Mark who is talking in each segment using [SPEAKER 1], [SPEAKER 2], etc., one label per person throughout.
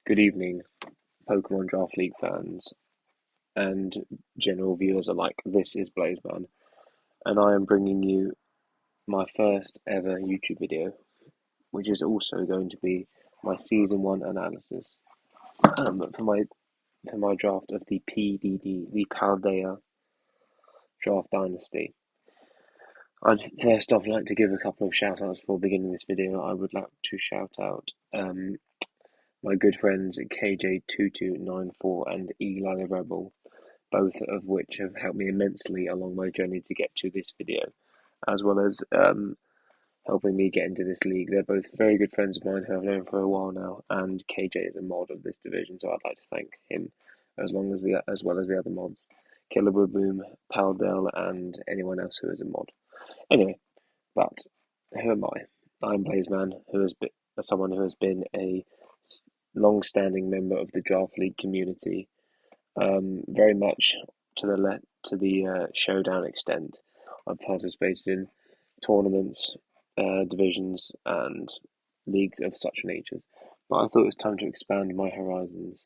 [SPEAKER 1] Good evening, Pokemon Draft League fans and general viewers alike. This is Blazeman, and I am bringing you my first ever YouTube video, which is also going to be my Season 1 analysis for my draft of the PDD, the Paldea Draft Dynasty. I'd first off like to give a couple of shout outs before beginning this video. I would like to shout out my good friends KJ2294 and Eli the Rebel, both of which have helped me immensely along my journey to get to this video, as well as helping me get into this league. They're both very good friends of mine who I've known for a while now, and KJ is a mod of this division, so I'd like to thank him as well as the other mods, Killer Boom, Paldel, and anyone else who is a mod. Anyway, but who am I? I'm Blazeman, who has been someone who has been a long-standing member of the Draft League community, very much to the showdown extent. I've participated in tournaments, divisions, and leagues of such natures. But I thought it was time to expand my horizons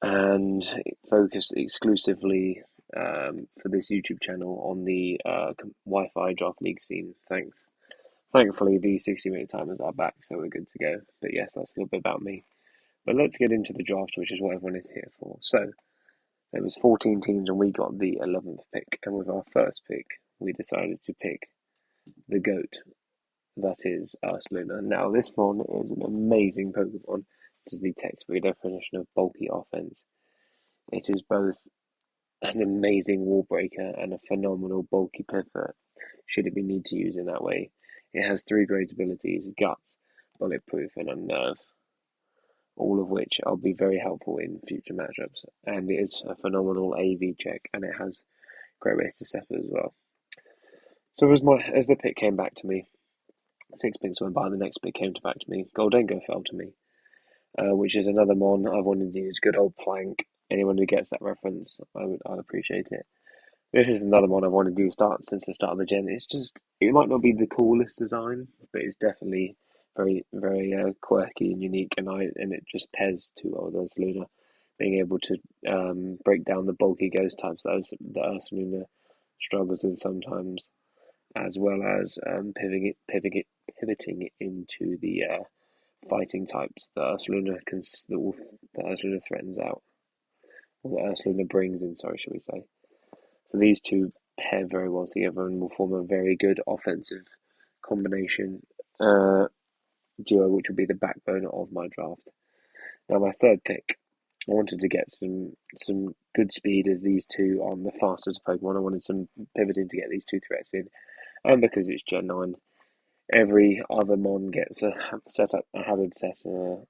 [SPEAKER 1] and focus exclusively for this YouTube channel on the Wi-Fi draft league scene. Thankfully, the 60-minute timers are back, so we're good to go. But yes, that's a little bit about me. But let's get into the draft, which is what everyone is here for. So, there was 14 teams and we got the 11th pick, and with our first pick we decided to pick the GOAT, that is Ursaluna. Now this one is an amazing Pokemon. It is the textbook definition of bulky offense. It is both an amazing wall breaker and a phenomenal bulky pivot, should it be need to use in that way. It has three great abilities: Guts, Bulletproof, and Unnerve, all of which will be very helpful in future matchups. And it is a phenomenal AV check, and it has great ways to step as well. So as the pick came back to me, 6 picks went by, the next pick came back to me. Goldengo fell to me, which is another mon I've wanted to use. Good old Plank. Anyone who gets that reference, I'd appreciate it. This is another one I've wanted to start since the start of the gen. It might not be the coolest design, but it's definitely very, very quirky and unique, and it just pairs too well with Ursaluna, being able to break down the bulky ghost types that Ursaluna struggles with sometimes, as well as pivoting into the fighting types that Ursaluna threatens out, or that Ursaluna brings in. Sorry, should we say? So these two pair very well together and will form a very good offensive combination duo, which will be the backbone of my draft. Now, my third pick, I wanted to get some good speed as these two on the fastest Pokemon. I wanted some pivoting to get these two threats in, and because it's Gen 9, every other mon gets a hazard setter.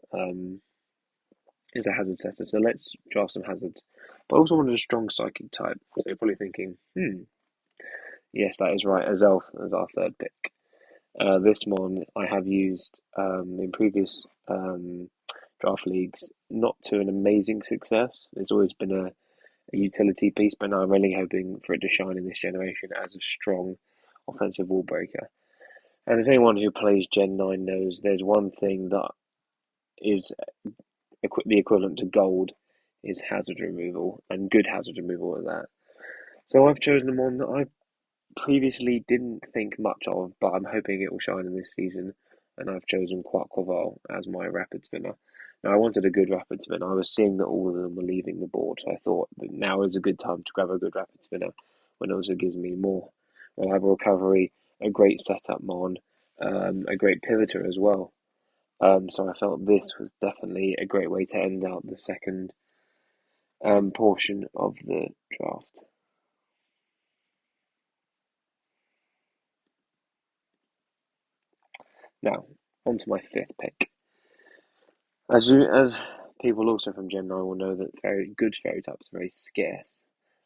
[SPEAKER 1] Is a hazard setter, so let's draft some hazards. But I also wanted a strong psychic type, so you're probably thinking, yes, that is right, Azelf as our third pick. This one I have used in previous draft leagues, not to an amazing success. It's always been a utility piece, but now I'm really hoping for it to shine in this generation as a strong offensive wall breaker. And as anyone who plays Gen 9 knows, there's one thing that is the equivalent to gold is hazard removal, and good hazard removal at that. So I've chosen one that I previously didn't think much of, but I'm hoping it will shine in this season, and I've chosen Quaquaval as my rapid spinner. Now, I wanted a good rapid spinner. I was seeing that all of them were leaving the board, so I thought that now is a good time to grab a good rapid spinner when it also gives me more reliable recovery, a great setup mon, a great pivoter as well. So I felt this was definitely a great way to end out the second portion of the draft. Now, on to my fifth pick. As people also from Gen 9 will know, that very good fairy types are very scarce,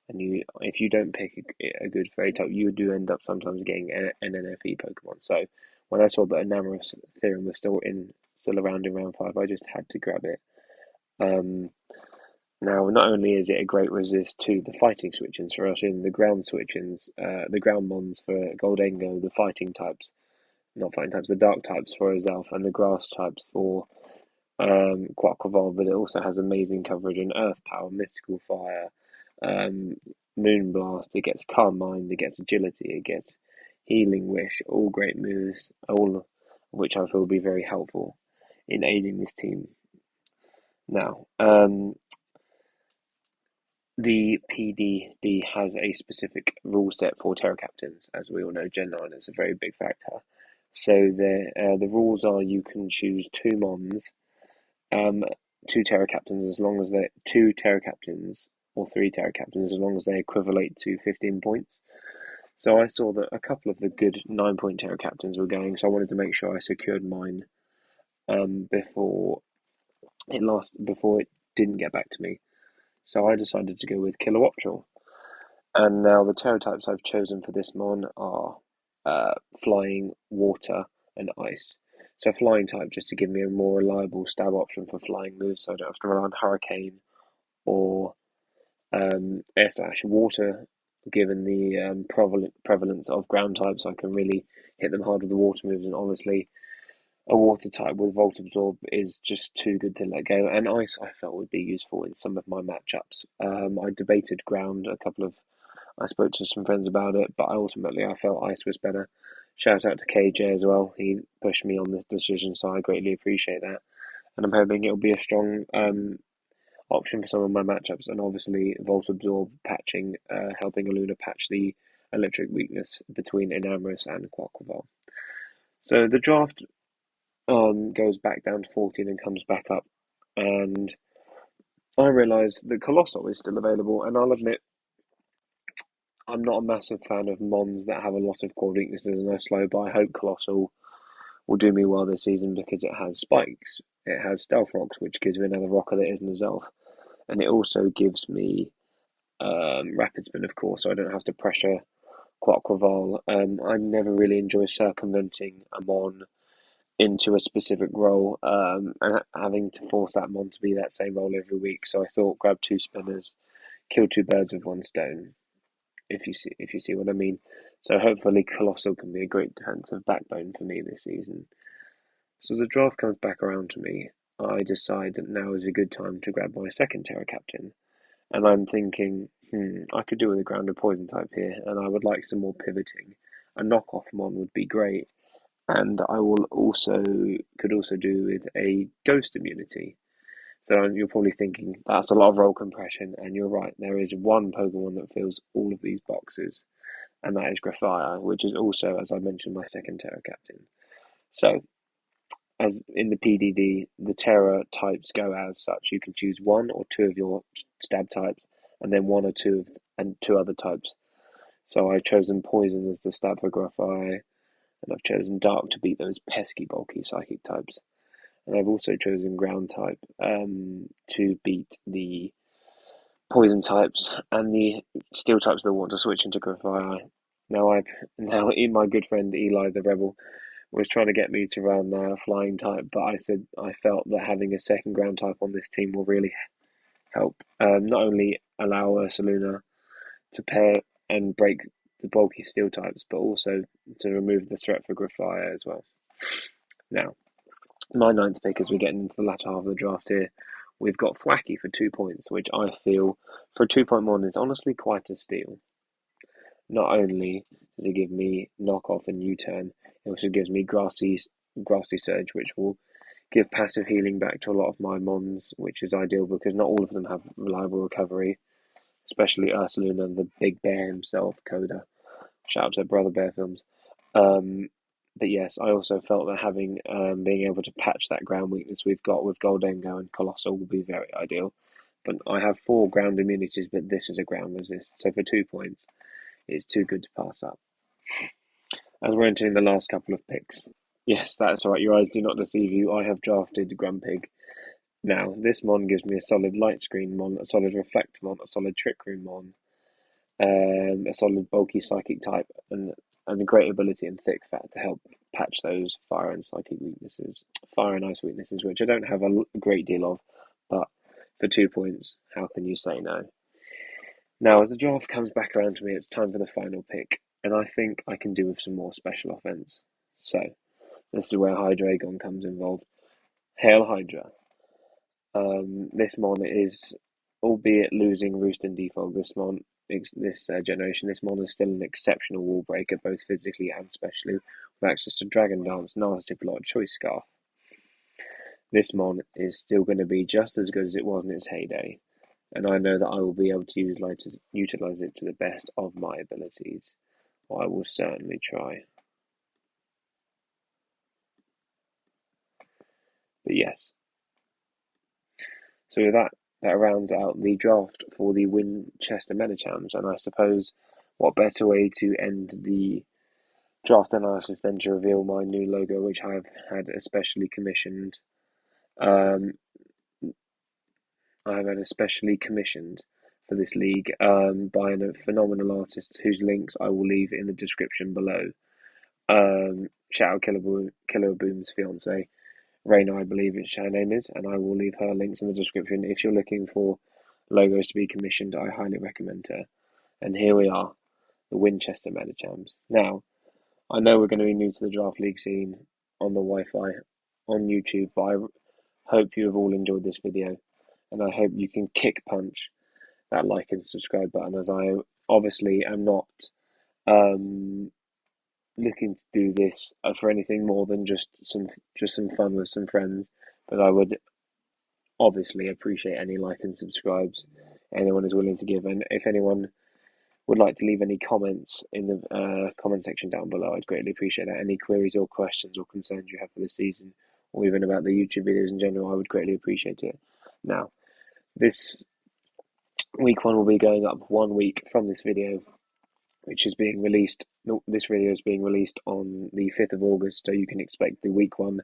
[SPEAKER 1] and if you don't pick a good fairy type, you do end up sometimes getting an NFE Pokemon. So when I saw that Enamorous Theorem was still around in round 5, I just had to grab it. Now, not only is it a great resist to the fighting switch-ins for us, in the ground switch-ins, the ground mons for Goldengo, the fighting types, not fighting types, the dark types for Azelf, and the grass types for Quackleval, but it also has amazing coverage in Earth Power, Mystical Fire, um, Moonblast. It gets Calm Mind, it gets Agility, it gets Healing Wish. All great moves, all of which I feel will be very helpful in aiding this team. Now, the PDD has a specific rule set for Terra Captains. As we all know, Gen 9 is a very big factor. So the rules are you can choose two Mons, two Terra Captains as long as they're two Terra Captains or three Terra Captains as long as they equivalent to 15 points. So I saw that a couple of the good 9-point Terra Captains were going, so I wanted to make sure I secured mine before it didn't get back to me. So I decided to go with Kilowattrel. And now the Terra types I've chosen for this mon are Flying, Water, and Ice. So Flying type just to give me a more reliable stab option for flying moves, so I don't have to rely on Hurricane or Air Slash. Water, given the prevalence of ground types, I can really hit them hard with the water moves, and honestly, a water type with Volt Absorb is just too good to let go. And Ice I felt would be useful in some of my matchups. I debated ground I spoke to some friends about it, but ultimately I felt Ice was better. Shout out to KJ as well. He pushed me on this decision, so I greatly appreciate that. And I'm hoping it'll be a strong option for some of my matchups. And obviously, Volt Absorb patching, helping Aluna patch the electric weakness between Enamorus and Quackleval. So the draft goes back down to 14 and comes back up. And I realise that Colossal is still available, and I'll admit I'm not a massive fan of Mons that have a lot of core weaknesses and are slow, but I hope Colossal will do me well this season because it has Spikes, it has Stealth Rocks, which gives me another rocker that isn't a Zelf, and it also gives me Rapid Spin, of course, so I don't have to pressure Quackleval. I never really enjoy circumventing a Mon into a specific role and having to force that Mon to be that same role every week, so I thought grab two spinners, kill two birds with one stone. If you see what I mean. So hopefully Colossal can be a great defensive backbone for me this season. So as the draft comes back around to me, I decide that now is a good time to grab my second Terra Captain. And I'm thinking, I could do with a grounded poison type here, and I would like some more pivoting. A knockoff mon would be great. And I could also do with a ghost immunity. So you're probably thinking that's a lot of role compression, and you're right. There is one Pokemon that fills all of these boxes, and that is Grafire, which is also, as I mentioned, my second Terra Captain. So, as in the PDD, the Terra types go as such. You can choose one or two of your stab types, and then one or two and two other types. So I've chosen Poison as the stab for Grafire, and I've chosen Dark to beat those pesky, bulky Psychic types. And I've also chosen Ground type to beat the Poison types and the Steel types that want to switch into Grafire. Now my good friend Eli the Rebel was trying to get me to run Flying type, but I said I felt that having a second Ground type on this team will really help. Not only allow Ursaluna to pair and break the bulky Steel types, but also to remove the threat for Grafire as well. Now, my ninth pick as we're getting into the latter half of the draft here, we've got Thwacky for 2 points, which I feel for a 2-point mon is honestly quite a steal. Not only does it give me knockoff and U-turn, it also gives me grassy surge, which will give passive healing back to a lot of my mons, which is ideal because not all of them have reliable recovery, especially Ursaluna and the big bear himself, Coda. Shout out to Brother Bear Films. But yes, I also felt that having being able to patch that ground weakness we've got with Goldengo and Colossal will be very ideal. But I have 4 ground immunities, but this is a ground resist. So for 2 points, it's too good to pass up. As we're entering the last couple of picks, yes, that's right. Your eyes do not deceive you. I have drafted Grumpig. Now, this mon gives me a solid light screen mon, a solid reflect mon, a solid trick room mon, a solid bulky psychic type, and a great ability and thick fat to help patch those fire and psychic weaknesses, fire and ice weaknesses, which I don't have a great deal of, but for 2 points, how can you say no? Now, as the draft comes back around to me, it's time for the final pick, and I think I can do with some more special offense. So, this is where Hydreigon comes involved. Hail Hydra. This mon is, albeit losing Roost and Defog this generation, this mon is still an exceptional wall breaker, both physically and specially, with access to Dragon Dance, Nasty Plot, Choice Scarf. This mon is still going to be just as good as it was in its heyday, and I know that I will be able to utilize it to the best of my abilities. I will certainly try. But yes, so with that rounds out the draft for the Winchester Medichams, and I suppose what better way to end the draft analysis than to reveal my new logo, which I've had especially commissioned. Um, I've had especially commissioned for this league by a phenomenal artist whose links I will leave in the description below. Shout out Killer Boom's fiance, Raina, I believe her name is, and I will leave her links in the description. If you're looking for logos to be commissioned, I highly recommend her. And here we are, the Winchester Medichams. Now, I know we're going to be new to the Draft League scene on the Wi-Fi on YouTube, but I hope you have all enjoyed this video, and I hope you can kick punch that like and subscribe button, as I obviously am not um, looking to do this for anything more than just some fun with some friends. But I would obviously appreciate any like and subscribes anyone is willing to give, and if anyone would like to leave any comments in the comment section down below, I'd greatly appreciate that. Any queries or questions or concerns you have for the season, or even about the YouTube videos in general, I would greatly appreciate it. Now, this week one will be going up 1 week from this video, which is being released. This video is being released on the 5th of August, so you can expect the week one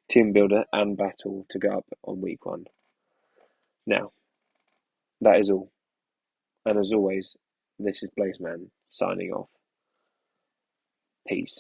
[SPEAKER 1] team builder and battle to go up on week one. Now, that is all. And as always, this is Blazeman signing off. Peace.